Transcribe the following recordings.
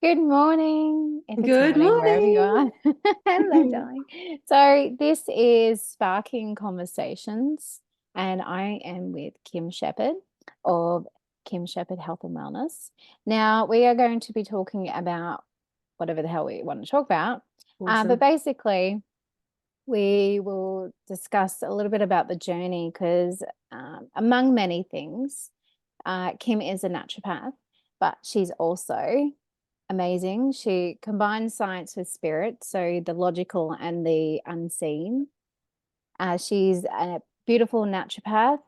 Good morning, if it's Good morning, wherever you morning. are. Hello, darling. So, this is Sparking Conversations, and I am with Kim Sheppard of Kim Sheppard Health and Wellness. Now, we are going to be talking about whatever the hell we want to talk about. But Awesome. basically, we will discuss a little bit about the journey because, among many things, Kim is a naturopath, but she's also amazing. She combines science with spirit, so the logical and the unseen. She's a beautiful naturopath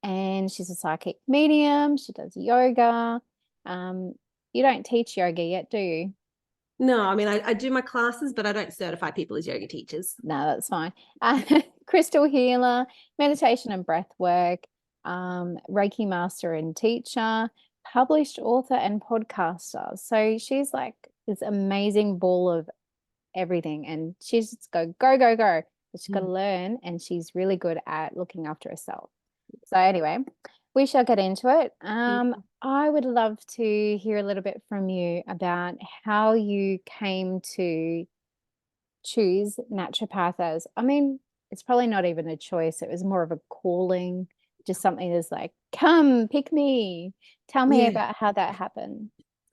and she's a psychic medium. She does yoga. Um, you don't teach yoga yet, do you? No, I mean, I do my classes, but I don't certify people as yoga teachers. No, that's fine. Crystal healer, meditation and breath work, Reiki Master and Teacher, published author and podcaster. So she's like this amazing ball of everything, and she's just go. But she's got to Mm. learn, and she's really good at looking after herself. So anyway, we shall get into it. I would love to hear a little bit from you about how you came to choose naturopath as, I mean, it's probably not even a choice. It was more of a calling, just something that's like, come pick me. Tell me Yeah. about how that happened.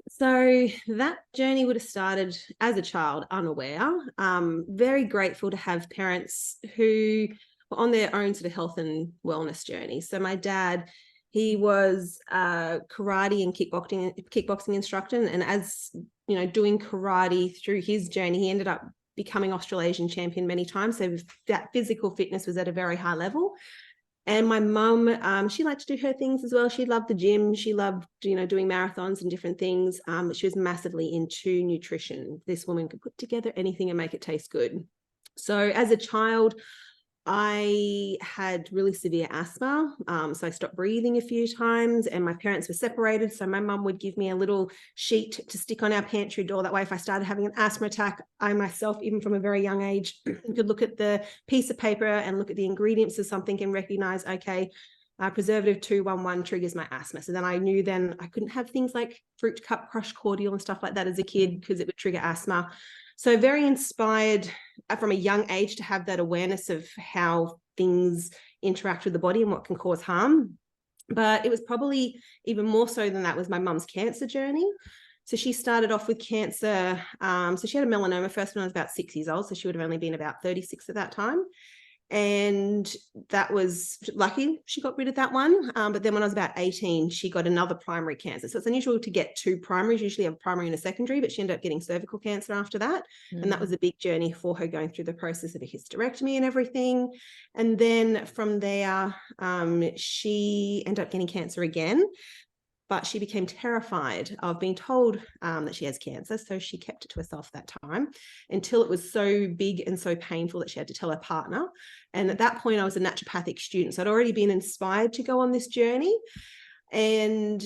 So that journey would have started as a child, unaware. Very grateful to have parents who were on their own sort of health and wellness journey. So my dad, he was a karate and kickboxing instructor, and as you know, doing karate through his journey, he ended up becoming Australasian champion many times. So that physical fitness was at a very high level. And my mum, she liked to do her things as well. She loved the gym. She loved, doing marathons and different things. But she was massively into nutrition. This woman could put together anything and make it taste good. So as a child, I had really severe asthma. So I stopped breathing a few times, and my parents were separated. So my mum would give me a little sheet to stick on our pantry door. That way, if I started having an asthma attack, I myself, even from a very young age, could look at the piece of paper and look at the ingredients of something and recognize, okay, preservative 211 triggers my asthma. So then I knew then I couldn't have things like fruit cup crush cordial and stuff like that as a kid because it would trigger asthma. So very inspired from a young age to have that awareness of how things interact with the body and what can cause harm. But it was probably even more so than that was my mum's cancer journey. So she started off with cancer. So she had a melanoma first when I was about 6 years old. So she would have only been about 36 at that time. And that was lucky she got rid of that one. But then when I was about 18, she got another primary cancer. So it's unusual to get two primaries. Usually have a primary and a secondary, but she ended up getting cervical cancer after that. And that was a big journey for her, going through the process of a hysterectomy and everything. And then from there, she ended up getting cancer again, but she became terrified of being told that she has cancer. So she kept it to herself that time until it was so big and so painful that she had to tell her partner. And at that point, I was a naturopathic student. So I'd already been inspired to go on this journey. And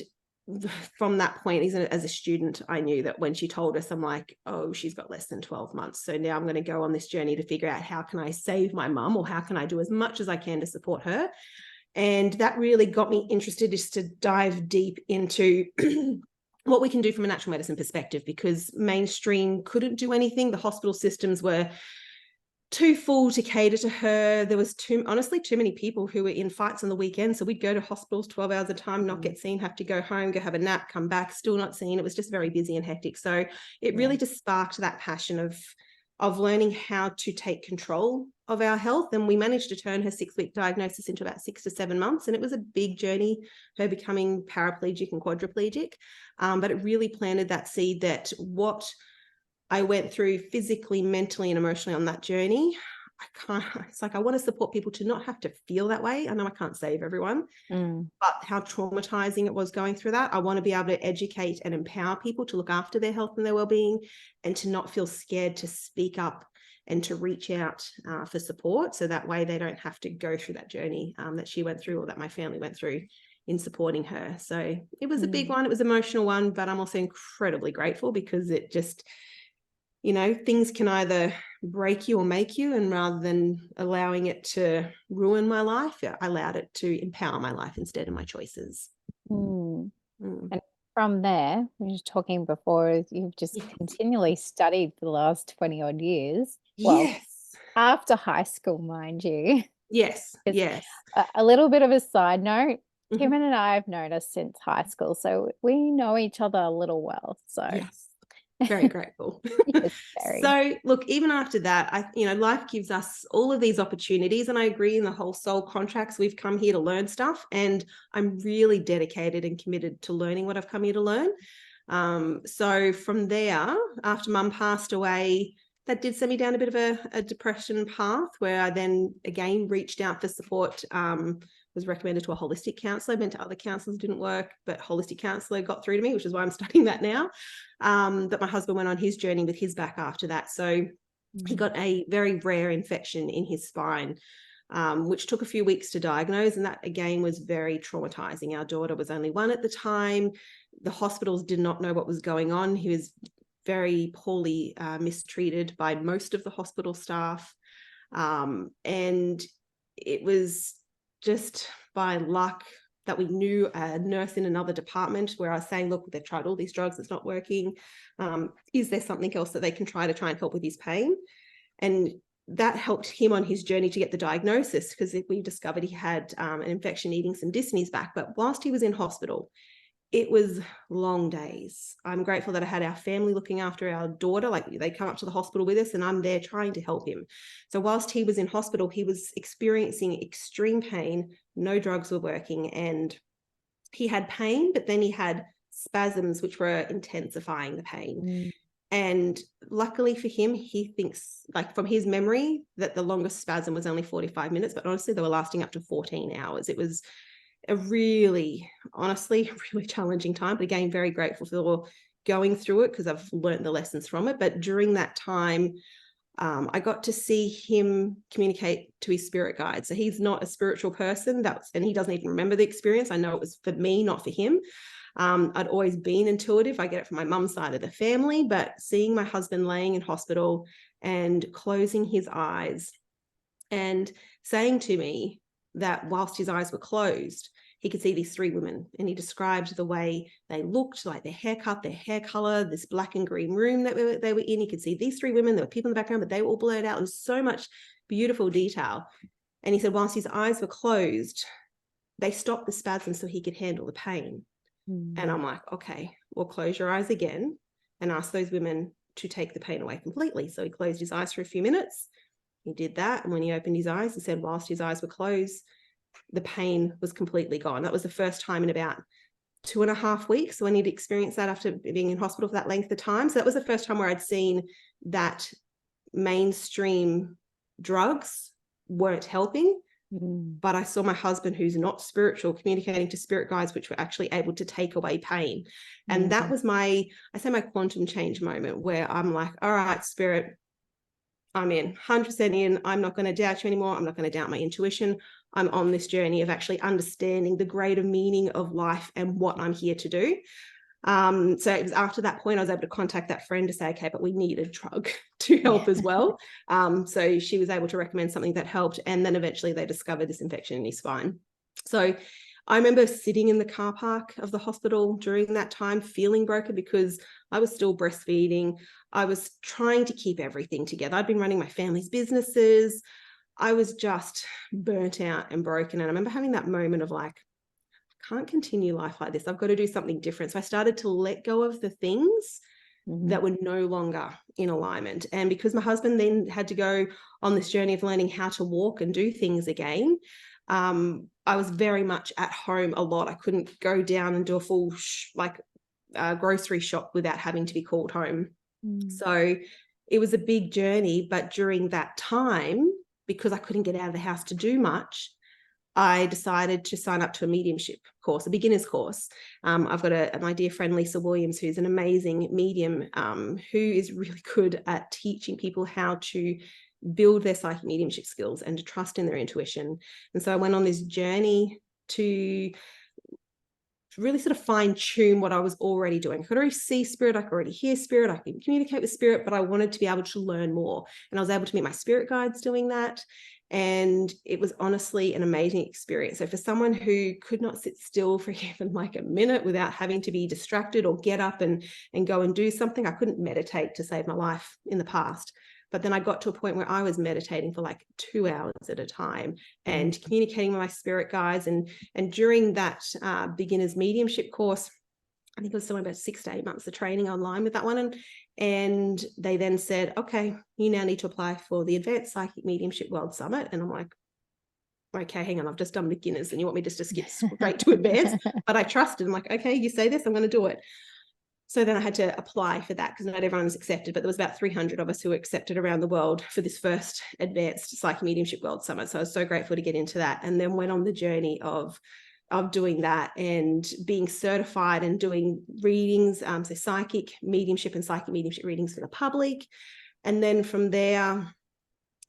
from that point, as a student, I knew that when she told us, I'm like, oh, she's got less than 12 months. So now I'm going to go on this journey to figure out how can I save my mum, or how can I do as much as I can to support her. And that really got me interested, just to dive deep into what we can do from a natural medicine perspective, because mainstream couldn't do anything. The hospital systems were too full to cater to her. There was honestly too many people who were in fights on the weekend. So we'd go to hospitals 12 hours at a time, not get seen, have to go home, go have a nap, come back, still not seen. It was just very busy and hectic. So it really just sparked that passion of learning how to take control of our health. And we managed to turn her 6-week diagnosis into about 6 to 7 months. And it was a big journey, her becoming paraplegic and quadriplegic. But it really planted that seed that what I went through physically, mentally, and emotionally on that journey, it's like I want to support people to not have to feel that way. I know I can't save everyone, but how traumatizing it was going through that. I want to be able to educate and empower people to look after their health and their well-being, and to not feel scared to speak up and to reach out for support. So that way they don't have to go through that journey that she went through, or that my family went through in supporting her. So it was a big one. It was an emotional one, but I'm also incredibly grateful, because it just, things can either break you or make you. And rather than allowing it to ruin my life, I allowed it to empower my life instead of my choices. And Mm. from there, we were talking before, you've just continually studied for the last 20 odd years. Well, Yes. after high school, mind you. Yes. It's Yes. a little bit of a side note. Mhm. Kim and I have known us since high school, so we know each other a little well. So Yes. Very grateful. yes, very. So look, even after that, life gives us all of these opportunities, and I agree in the whole soul contracts. We've come here to learn stuff, and I'm really dedicated and committed to learning what I've come here to learn. So from there, after mum passed away, that did send me down a bit of a depression path, where I then again reached out for support. Was recommended to a holistic counselor. Went to other counsellors, didn't work, but holistic counsellor got through to me, which is why I'm studying that now. But my husband went on his journey with his back after that. So he got a very rare infection in his spine, which took a few weeks to diagnose. And that, again, was very traumatizing. Our daughter was only 1 at the time. The hospitals did not know what was going on. He was very poorly mistreated by most of the hospital staff. And it was just by luck that we knew a nurse in another department, where I was saying, look, they've tried all these drugs, it's not working. Is there something else that they can try and help with his pain? And that helped him on his journey to get the diagnosis, because we discovered he had an infection eating some disc in his back. But whilst he was in hospital, it was long days. I'm grateful that I had our family looking after our daughter. Like, they come up to the hospital with us, and I'm there trying to help him. So whilst he was in hospital, he was experiencing extreme pain. No drugs were working, and he had pain, but then he had spasms, which were intensifying the pain. And luckily for him, he thinks, like, from his memory, that the longest spasm was only 45 minutes, but honestly, they were lasting up to 14 hours. It was a really challenging time, but again, very grateful for going through it, because I've learned the lessons from it. But during that time, I got to see him communicate to his spirit guide. So he's not a spiritual person, and he doesn't even remember the experience. I know it was for me, not for him. I'd always been intuitive. I get it from my mum's side of the family, but seeing my husband laying in hospital and closing his eyes and saying to me that whilst his eyes were closed, he could see these 3 women, and he described the way they looked, like their haircut, their hair color, this black and green room that they were in. He could see these 3 women. There were people in the background, but they were all blurred out. There was so much beautiful detail. And he said, whilst his eyes were closed, they stopped the spasms so he could handle the pain. And I'm like, okay, well, close your eyes again and ask those women to take the pain away completely. So he closed his eyes for a few minutes. He did that. And when he opened his eyes, he said, whilst his eyes were closed, the pain was completely gone. That was the first time in about 2.5 weeks when he'd experienced that after being in hospital for that length of time. So that was the first time where I'd seen that mainstream drugs weren't helping. But I saw my husband, who's not spiritual, communicating to spirit guides, which were actually able to take away pain. And that was my quantum change moment, where I'm like, all right, spirit, I'm in, 100% in. I'm not going to doubt you anymore. I'm not going to doubt my intuition. I'm on this journey of actually understanding the greater meaning of life and what I'm here to do. So it was after that point I was able to contact that friend to say, okay, but we need a drug to help as well. So she was able to recommend something that helped. And then eventually they discovered this infection in his spine. So I remember sitting in the car park of the hospital during that time, feeling broken, because I was still breastfeeding. I was trying to keep everything together. I'd been running my family's businesses. I was just burnt out and broken. And I remember having that moment of like, I can't continue life like this. I've got to do something different. So I started to let go of the things that were no longer in alignment. And because my husband then had to go on this journey of learning how to walk and do things again, I was very much at home a lot. I couldn't go down and do a full grocery shop without having to be called home. So it was a big journey. But during that time, because I couldn't get out of the house to do much, I decided to sign up to a mediumship course, a beginner's course. I've got my dear friend Lisa Williams, who's an amazing medium, who is really good at teaching people how to build their psychic mediumship skills and to trust in their intuition. And so I went on this journey to really sort of fine tune what I was already doing. I could already see spirit, I could already hear spirit, I could communicate with spirit, but I wanted to be able to learn more. And I was able to meet my spirit guides doing that. And it was honestly an amazing experience. So for someone who could not sit still for even like a minute without having to be distracted or get up and go and do something, I couldn't meditate to save my life in the past. But then I got to a point where I was meditating for like 2 hours at a time and communicating with my spirit guides. And during that beginner's mediumship course, I think it was somewhere about 6 to 8 months of training online with that one. And they then said, okay, you now need to apply for the Advanced Psychic Mediumship World Summit. And I'm like, okay, hang on, I've just done beginners and you want me just to skip straight to advanced? But I trusted. I'm like, okay, you say this, I'm going to do it. So then I had to apply for that because not everyone was accepted, but there was about 300 of us who were accepted around the world for this first Advanced Psychic Mediumship World Summit. So I was so grateful to get into that, and then went on the journey of doing that and being certified and doing readings, so psychic mediumship and psychic mediumship readings for the public. And then from there,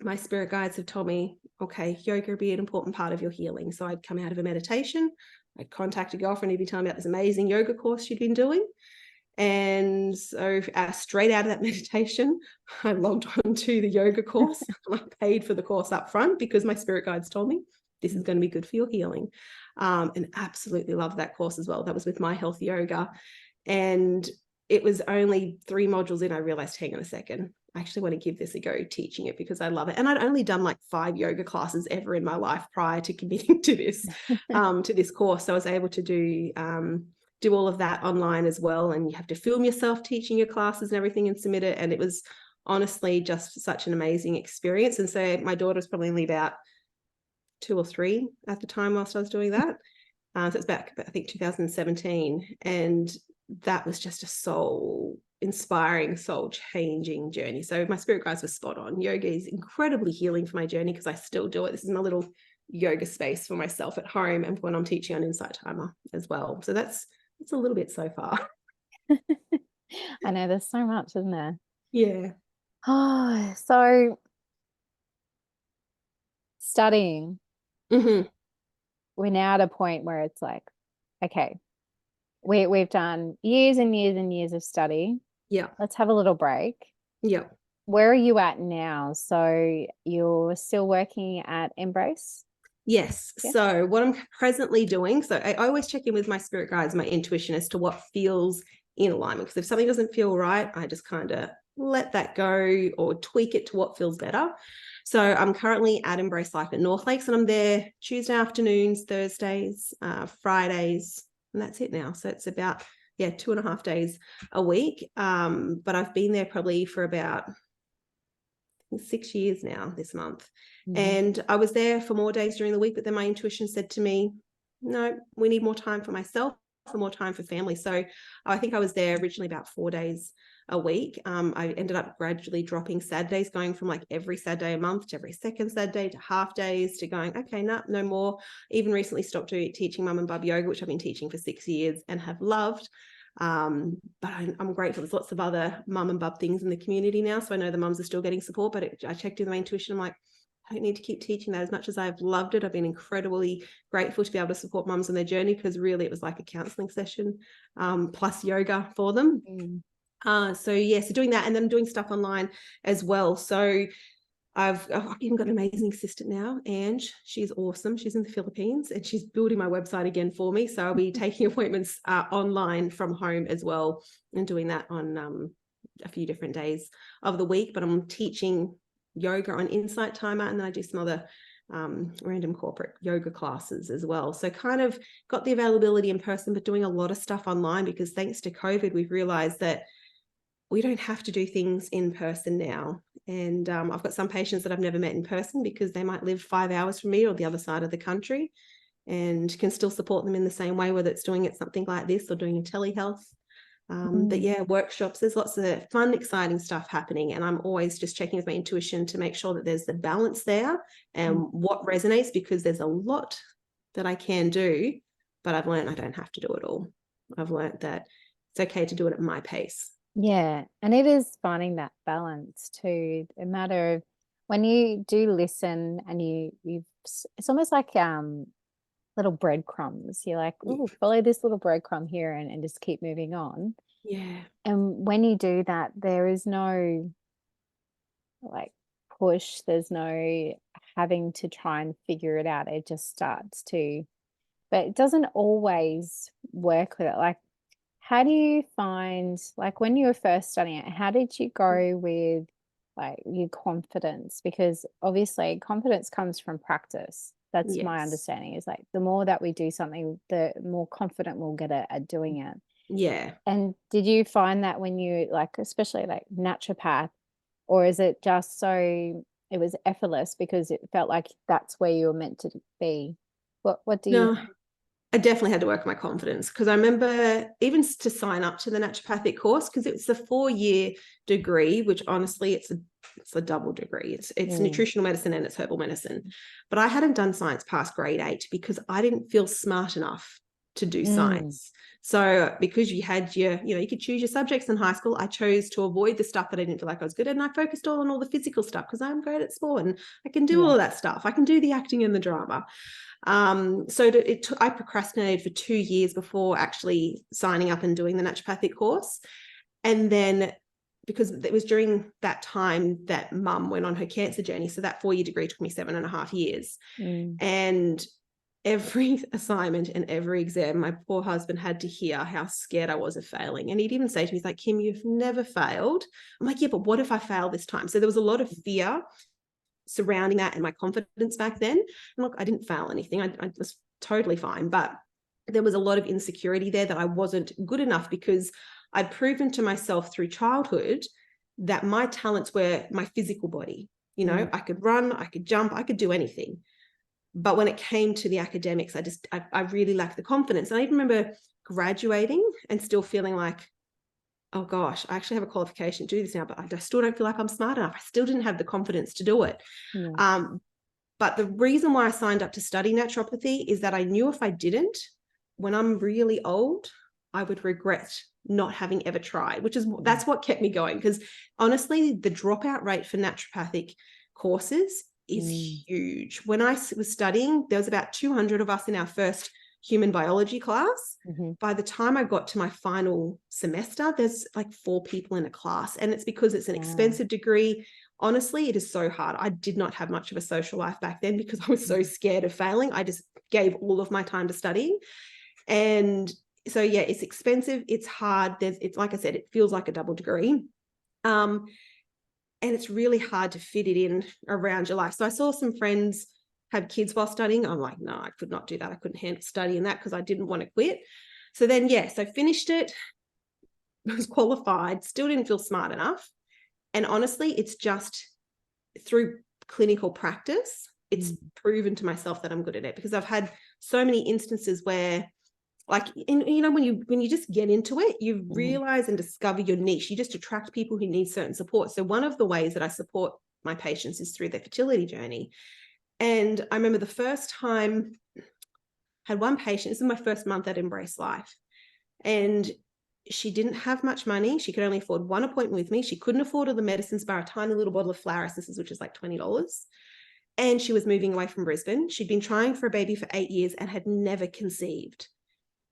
my spirit guides have told me, okay, yoga would be an important part of your healing. So I'd come out of a meditation, I'd contact a girlfriend who'd be telling me about this amazing yoga course she'd been doing. And so straight out of that meditation, I logged on to the yoga course. I paid for the course up front because my spirit guides told me this is going to be good for your healing. And absolutely loved that course as well. That was with My Health Yoga. And it was only 3 modules in, I realized, hang on a second, I actually want to give this a go teaching it because I love it. And I'd only done like 5 yoga classes ever in my life prior to committing to this course. So I was able to do all of that online as well. And you have to film yourself teaching your classes and everything and submit it. And it was honestly just such an amazing experience. And so my daughter was probably only about 2 or 3 at the time whilst I was doing that. So it's back, I think, 2017. And that was just a soul inspiring, soul changing journey. So my spirit guides were spot on. Yoga is incredibly healing for my journey because I still do it. This is my little yoga space for myself at home and when I'm teaching on Insight Timer as well. So that's a little bit so far. I know there's so much, isn't there? Yeah. Oh, so studying. Mm-hmm. We're now at a point where it's like, okay, we've done years and years and years of study. Yeah. Let's have a little break. Yeah. Where are you at now? So you're still working at Embrace? Yes. Yeah. So what I'm presently doing, so I always check in with my spirit guides, my intuition as to what feels in alignment. Because if something doesn't feel right, I just kind of let that go or tweak it to what feels better. So I'm currently at Embrace Life at North Lakes, and I'm there Tuesday afternoons, Thursdays, Fridays, and that's it now. So it's about 2.5 days a week. But I've been there probably for about 6 years now this month. And I was there for more days during the week, but then my intuition said to me, no, we need more time for myself and more time for family. So I think I was there originally about 4 days a week. I ended up gradually dropping Saturdays, going from like every Saturday a month to every second Saturday to half days to going, okay, no more. Even recently stopped teaching mum and bub yoga, which I've been teaching for 6 years and have loved. But I'm grateful. There's lots of other mum and bub things in the community now. So I know the mums are still getting support, but I checked in my intuition. I'm like, I don't need to keep teaching that as much as I've loved it. I've been incredibly grateful to be able to support mums on their journey because really it was like a counseling session plus yoga for them. So doing that and then doing stuff online as well. So I've even got an amazing assistant now, Ange. She's awesome. She's in the Philippines and she's building my website again for me. So I'll be taking appointments online from home as well and doing that on a few different days of the week. But I'm teaching yoga on Insight Timer, and then I do some other random corporate yoga classes as well. So kind of got the availability in person, but doing a lot of stuff online because thanks to COVID, we've realized that we don't have to do things in person now. And I've got some patients that I've never met in person because they might live 5 hours from me or the other side of the country, and can still support them in the same way, whether it's doing it something like this or doing a telehealth. But workshops, there's lots of fun, exciting stuff happening. And I'm always just checking with my intuition to make sure that there's the balance there and what resonates, because there's a lot that I can do, but I've learned I don't have to do it all. I've learned that it's okay to do it at my pace. Yeah, and it is finding that balance too. A matter of when you do listen and it's almost like little breadcrumbs. You're like, oh, follow this little breadcrumb here and just keep moving on. Yeah. And when you do that, there is no like push, there's no having to try and figure it out. It just starts to, but it doesn't always work with it. Like, how do you find, like when you were first studying it, how did you go with like your confidence? Because obviously confidence comes from practice. That's my Yes. understanding, is like the more that we do something, the more confident we'll get at doing it. Yeah. And did you find that when you, like, especially like naturopath, or is it just so it was effortless because it felt like that's where you were meant to be? What do you No, I definitely had to work on my confidence, because I remember even to sign up to the naturopathic course, because it's a 4-year degree, which honestly it's a double degree. It's nutritional medicine and it's herbal medicine. But I hadn't done science past grade 8 because I didn't feel smart enough to do science. So because you had you could choose your subjects in high school, I chose to avoid the stuff that I didn't feel like I was good at, and I focused on all the physical stuff because I'm great at sport and I can do all of that stuff. I can do the acting and the drama. So I procrastinated for 2 years before actually signing up and doing the naturopathic course. And then, because it was during that time that mum went on her cancer journey, so that 4-year degree took me 7.5 years. And every assignment and every exam, my poor husband had to hear how scared I was of failing. And he'd even say to me, he's like, Kim, you've never failed. I'm like, yeah, but what if I fail this time? So there was a lot of fear surrounding that and my confidence back then. And look, I didn't fail anything. I was totally fine. But there was a lot of insecurity there that I wasn't good enough, because I'd proven to myself through childhood that my talents were my physical body. I could run, I could jump, I could do anything. But when it came to the academics, I really lacked the confidence. And I even remember graduating and still feeling like, oh gosh, I actually have a qualification to do this now, but I still don't feel like I'm smart enough. I still didn't have the confidence to do it. But the reason why I signed up to study naturopathy is that I knew if I didn't, when I'm really old, I would regret not having ever tried, that's what kept me going. Because honestly, the dropout rate for naturopathic courses is huge. When I was studying, there was about 200 of us in our first human biology class. By the time I got to my final semester, there's like 4 people in a class, and it's because it's an expensive degree. Honestly, it is so hard. I did not have much of a social life back then because I was so scared of failing. I just gave all of my time to studying. And so, yeah, it's expensive. It's hard. It's like I said, it feels like a double degree. And it's really hard to fit it in around your life. So I saw some friends have kids while studying. I'm like, no, I could not do that. I couldn't handle studying that because I didn't want to quit. So then, yes, I finished it, was qualified, still didn't feel smart enough. And honestly, it's just through clinical practice, it's proven to myself that I'm good at it, because I've had so many instances where, like, when you just get into it, you realize and discover your niche. You just attract people who need certain support. So one of the ways that I support my patients is through their fertility journey. And I remember the first time I had one patient, this is my first month at Embrace Life, and she didn't have much money. She could only afford one appointment with me. She couldn't afford all the medicines bar a tiny little bottle of flower essences, which is like $20. And she was moving away from Brisbane. She'd been trying for a baby for 8 years and had never conceived.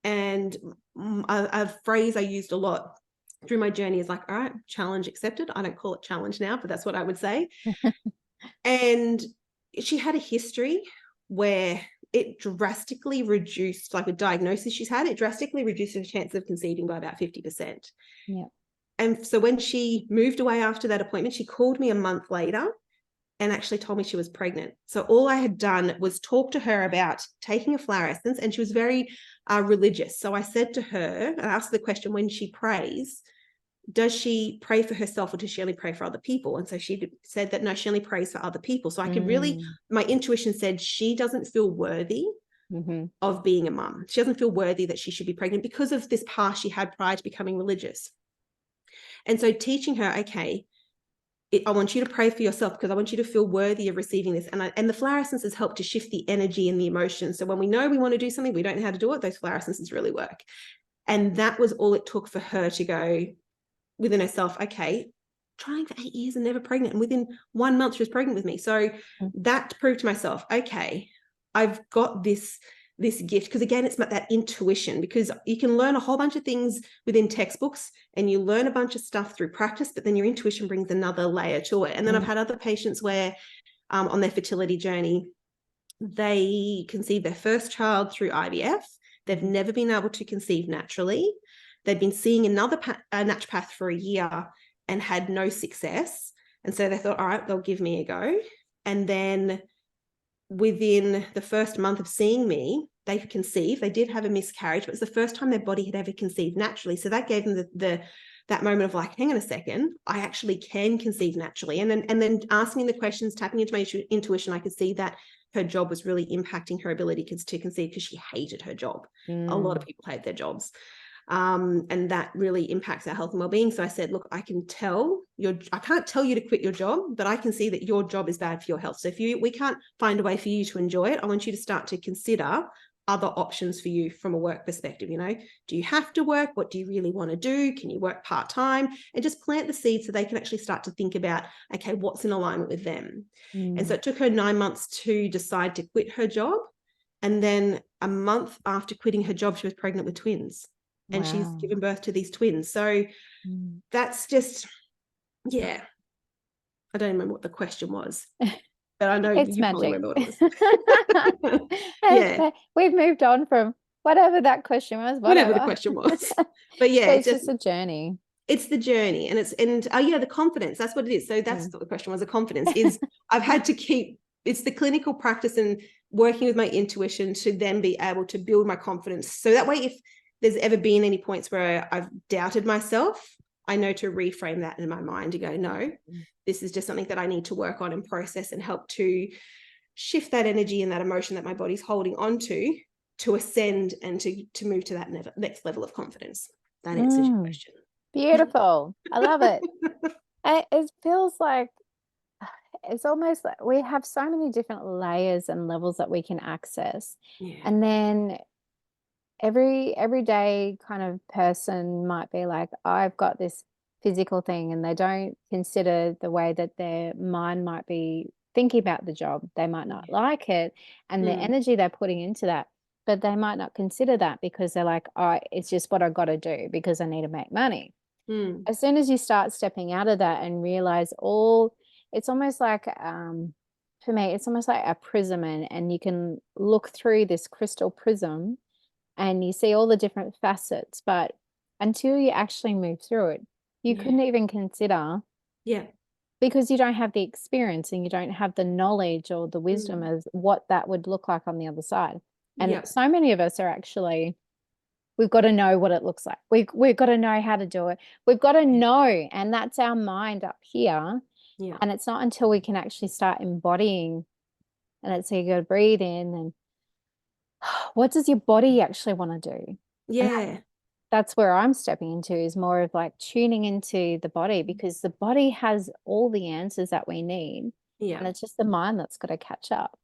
And a phrase I used a lot through my journey is like, all right, challenge accepted. I don't call it challenge now, but that's what I would say. And she had a history where it drastically reduced, like a diagnosis she's had, it drastically reduced her chance of conceiving by about 50%. Yeah. And so when she moved away after that appointment, she called me a month later and actually told me she was pregnant. So all I had done was talk to her about taking a flower essence, and she was very religious. So I said to her, I asked the question, when she prays, does she pray for herself or does she only pray for other people? And so she said that no, she only prays for other people. So I could really, my intuition said she doesn't feel worthy of being a mum. She doesn't feel worthy that she should be pregnant because of this past she had prior to becoming religious. And so teaching her, okay, I want you to pray for yourself because I want you to feel worthy of receiving this. And the flower essences help to shift the energy and the emotion. So when we know we want to do something, we don't know how to do it, those flower essences really work. And that was all it took for her to go within herself, okay, trying for 8 years and never pregnant. And within 1 month, she was pregnant with me. So that proved to myself, okay, I've got this gift. Because again, it's that intuition, because you can learn a whole bunch of things within textbooks and you learn a bunch of stuff through practice, but then your intuition brings another layer to it. And then I've had other patients where on their fertility journey. They conceived their first child through IVF. They've never been able to conceive naturally. They'd been seeing another naturopath for a year and had no success. And so they thought, all right, they'll give me a go. And then within the first month of seeing me, they conceived. They did have a miscarriage, but it's the first time their body had ever conceived naturally. So that gave them that moment of like, hang on a second, I actually can conceive naturally. And then asking the questions, tapping into my intuition, I could see that her job was really impacting her ability to conceive because she hated her job. A lot of people hate their jobs. And that really impacts our health and well-being. So I said, look, I can't tell you to quit your job, but I can see that your job is bad for your health. So if we can't find a way for you to enjoy it, I want you to start to consider other options for you from a work perspective. Do you have to work? What do you really want to do? Can you work part-time? And just plant the seed so they can actually start to think about, okay, what's in alignment with them. And so it took her 9 months to decide to quit her job. And then a month after quitting her job, she was pregnant with twins. And she's given birth to these twins. So that's just, I don't remember what the question was, but I know It's you magic. probably remember what it was. We've moved on from whatever that question was. Whatever the question was. But it's just a journey. It's the journey, and the confidence. That's what it is. So that's what the question was. The confidence is I've had to keep. It's the clinical practice and working with my intuition to then be able to build my confidence. So that way, if there's ever been any points where I've doubted myself, I know to reframe that in my mind to go, no, this is just something that I need to work on and process and help to shift that energy and that emotion that my body's holding on to ascend and to move to that next level of confidence. That answers your question. Beautiful. I love it. It feels like it's almost like we have so many different layers and levels that we can access. And then everyday kind of person might be like, I've got this physical thing, and they don't consider the way that their mind might be thinking about the job. They might not like it and the energy they're putting into that, but they might not consider that because they're like, oh, it's just what I got to do because I need to make money. As soon as you start stepping out of that and realize it's almost like, for me, it's almost like a prism, and you can look through this crystal prism and you see all the different facets, but until you actually move through it, you couldn't even consider, because you don't have the experience and you don't have the knowledge or the wisdom of what that would look like on the other side. And so many of us are actually, we've got to know what it looks like. We've got to know how to do it. We've got to know, and that's our mind up here. And it's not until we can actually start embodying, and it's so you got to breathe in and what does your body actually want to do? That's where I'm stepping into, is more of like tuning into the body, because the body has all the answers that we need. And it's just the mind that's got to catch up.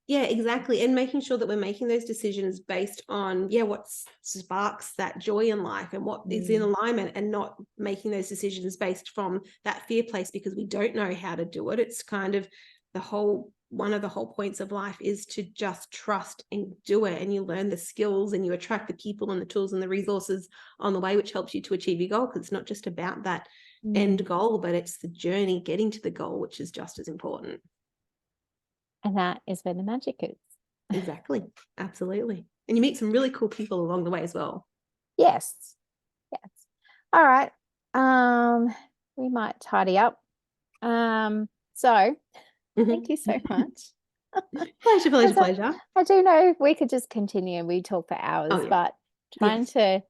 Yeah, exactly. And making sure that we're making those decisions based on, what sparks that joy in life and what is in alignment, and not making those decisions based from that fear place because we don't know how to do it. It's kind of one of the whole points of life is to just trust and do it. And you learn the skills and you attract the people and the tools and the resources on the way, which helps you to achieve your goal. Because it's not just about that end goal, but it's the journey getting to the goal, which is just as important. And that is where the magic is. Exactly. Absolutely. And you meet some really cool people along the way as well. Yes. All right. We might tidy up. So thank you so much. Pleasure. I do know we could just continue and we talk for hours, but trying to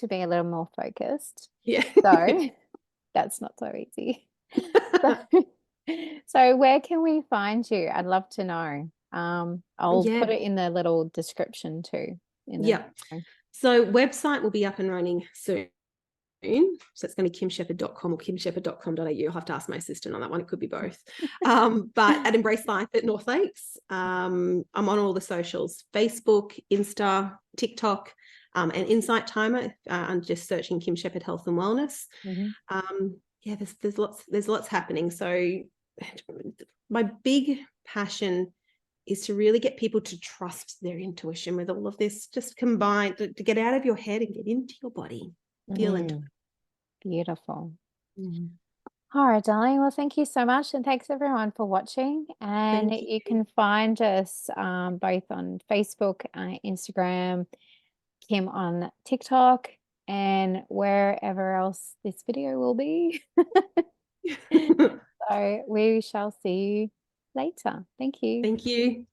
be a little more focused. So that's not so easy. So where can we find you? I'd love to know. I'll put it in the little description too. So website will be up and running soon. So it's going to be kimsheppard.com or kimsheppard.com.au. You'll have to ask my assistant on that one. It could be both. But at Embrace Life at North Lakes, I'm on all the socials: Facebook, Insta, TikTok, and Insight Timer. I'm just searching Kim Sheppard Health and Wellness. There's lots happening. So my big passion is to really get people to trust their intuition with all of this, just combined to get out of your head and get into your body. Feel into it. Beautiful. All right, darling. Well, thank you so much. And thanks everyone for watching. And Thank you. you can find us both on Facebook, Instagram, Kim on TikTok, and wherever else this video will be. So we shall see you later. Thank you. Thank you.